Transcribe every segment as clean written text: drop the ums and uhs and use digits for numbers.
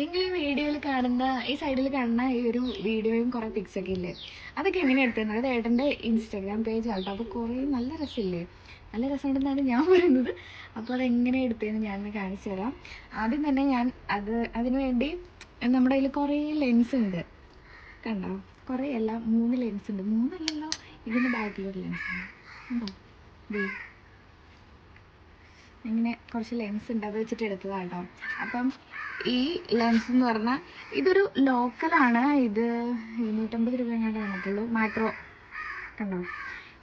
നിങ്ങൾ ഈ വീഡിയോയിൽ കാണുന്ന ഈ സൈഡിൽ കാണുന്ന ഈ ഒരു വീഡിയോയും കുറേ പിക്സൊക്കെ ഇല്ലേ, അതൊക്കെ എങ്ങനെയാണ് എടുത്തത്? അത് ഏട്ടൻ്റെ ഇൻസ്റ്റാഗ്രാം പേജ് ആട്ടോ. അപ്പോൾ കുറേ നല്ല രസമില്ലേ, നല്ല രസമുണ്ടെന്നാണ് ഞാൻ പറയുന്നത്. അപ്പോൾ അതെങ്ങനെ എടുത്തതെന്ന് ഞാനൊന്ന് കാണിച്ചു തരാം. ആദ്യം തന്നെ ഞാൻ അതിന് വേണ്ടി നമ്മുടെ കയ്യിൽ കുറേ ലെൻസ് ഉണ്ട്, കണ്ടോ? കുറേ അല്ല, 3 ലെൻസ് ഉണ്ട്. 3 അല്ലല്ലോ, ഇതിൻ്റെ ബാക്കിലൊരു ലെൻസ് ഉണ്ട്, ഉണ്ടോ? ഇങ്ങനെ കുറച്ച് ലെൻസ് ഉണ്ട്, അത് വെച്ചിട്ട് എടുത്തതാണ് കേട്ടോ. അപ്പം ഈ ലെൻസ് എന്ന് പറഞ്ഞാൽ ഇതൊരു ലോക്കലാണ്. ഇത് 250 രൂപ എങ്ങാണ്ട് വന്നിട്ടുള്ളൂ. മാക്രോ കണ്ടോ?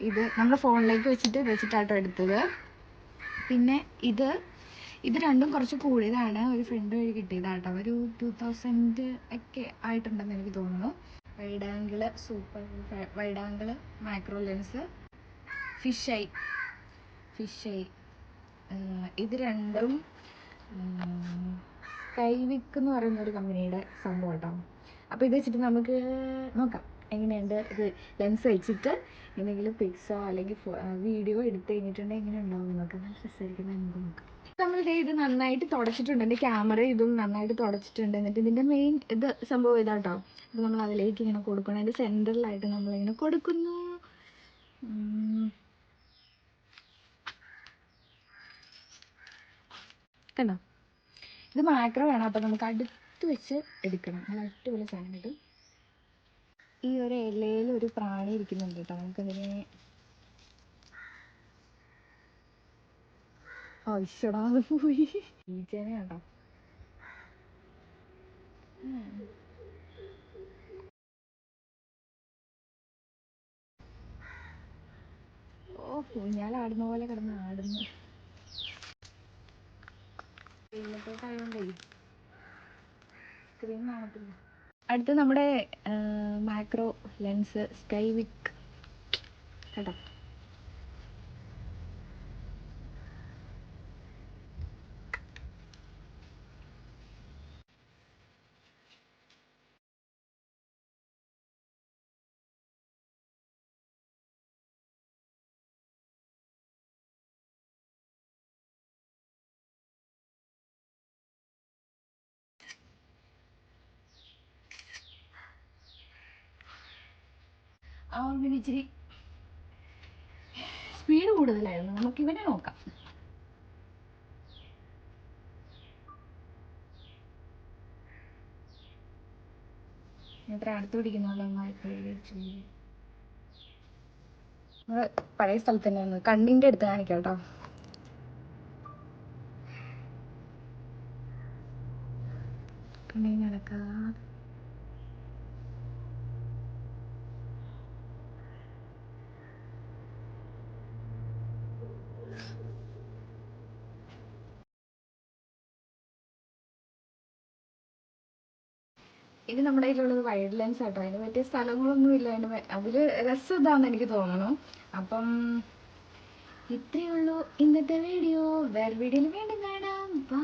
ഇത് നമ്മുടെ ഫോണിലേക്ക് വെച്ചിട്ടാട്ടോ എടുത്തത്. പിന്നെ ഇത് രണ്ടും കുറച്ച് കൂടിയതാണ്. ഒരു ഫ്രണ്ട് വഴി കിട്ടിയതാട്ടോ. ഒരു 2000 ഒക്കെ ആയിട്ടുണ്ടെന്ന് എനിക്ക് തോന്നുന്നു. Super wide angle macro lens, fish I. ഇത് രണ്ടും കൈവിക്ക് എന്ന് പറയുന്ന ഒരു കമ്പനിയുടെ സംഭവം കേട്ടോ. അപ്പോൾ ഇത് വെച്ചിട്ട് നമുക്ക് നോക്കാം എങ്ങനെയുണ്ട്. ഇത് ലെൻസ് വെച്ചിട്ട് എന്തെങ്കിലും പിക്സോ അല്ലെങ്കിൽ വീഡിയോ എടുത്ത് കഴിഞ്ഞിട്ടുണ്ടെങ്കിൽ എങ്ങനെ ഉണ്ടാവും നമുക്ക്. രസമായിരിക്കും, നമുക്ക് നോക്കാം. ഇത് നന്നായിട്ട് തുടച്ചിട്ടുണ്ട്, എൻ്റെ ക്യാമറ ഇതും നന്നായിട്ട് തുടച്ചിട്ടുണ്ട്. എന്നിട്ട് ഇതിൻ്റെ മെയിൻ സംഭവം ഇതാട്ടോ. അപ്പോൾ നമ്മൾ അതിലേക്ക് ഇങ്ങനെ കൊടുക്കണം. അതിൻ്റെ സെൻറ്ററിലായിട്ട് നമ്മളിങ്ങനെ കൊടുക്കുന്നു. കണ്ടോ? ഇത് മാക്രോ വേണം. അപ്പം നമുക്ക് അടുത്ത് വെച്ച് എടുക്കണം. നല്ല അടിപൊളി സാധനം കിട്ടും. ഈ ഒരു ഇലയിൽ ഒരു പ്രാണി ഇരിക്കുന്നുണ്ട് കേട്ടോ. നമുക്കതിനെ ഇഷ്ടടാതെ പോയി. ഈച്ചേനെ കേട്ടോ. ഊഞ്ഞാലാടുന്ന പോലെ കിടന്ന് ആടുന്നു. സ്ക്രീൻ കാണത്തില്ല. അടുത്ത് നമ്മുടെ മാക്രോ ലെൻസ് സ്കൈവിക്ക് കേട്ടോ. പിന്നെ ഇച്ചിരി സ്പീഡ് കൂടുതലായിരുന്നു. നമുക്ക് ഇവനെ നോക്കാം. എത്ര അടുത്ത് പിടിക്കുന്നുണ്ടോ? പഴയ സ്ഥലത്ത് തന്നെയാണ്. കണ്ണിൻ്റെ അടുത്ത് കാണിക്കാം കേട്ടോ. കണ്ണിന് നടക്കാം. ഇത് നമ്മുടെ കയ്യിലുള്ളത് വൈഡ് ലെൻസ് ആട്ടോ. അതിന് പറ്റിയ സ്ഥലങ്ങളൊന്നും ഇല്ല. അതിൽ രസം ഇതാണെന്ന് എനിക്ക് തോന്നുന്നു. അപ്പം ഇത്രയേ ഉള്ളൂ ഇന്നത്തെ വീഡിയോ. വേറെ വീഡിയോയിൽ വീണ്ടും കാണാം. ബൈ.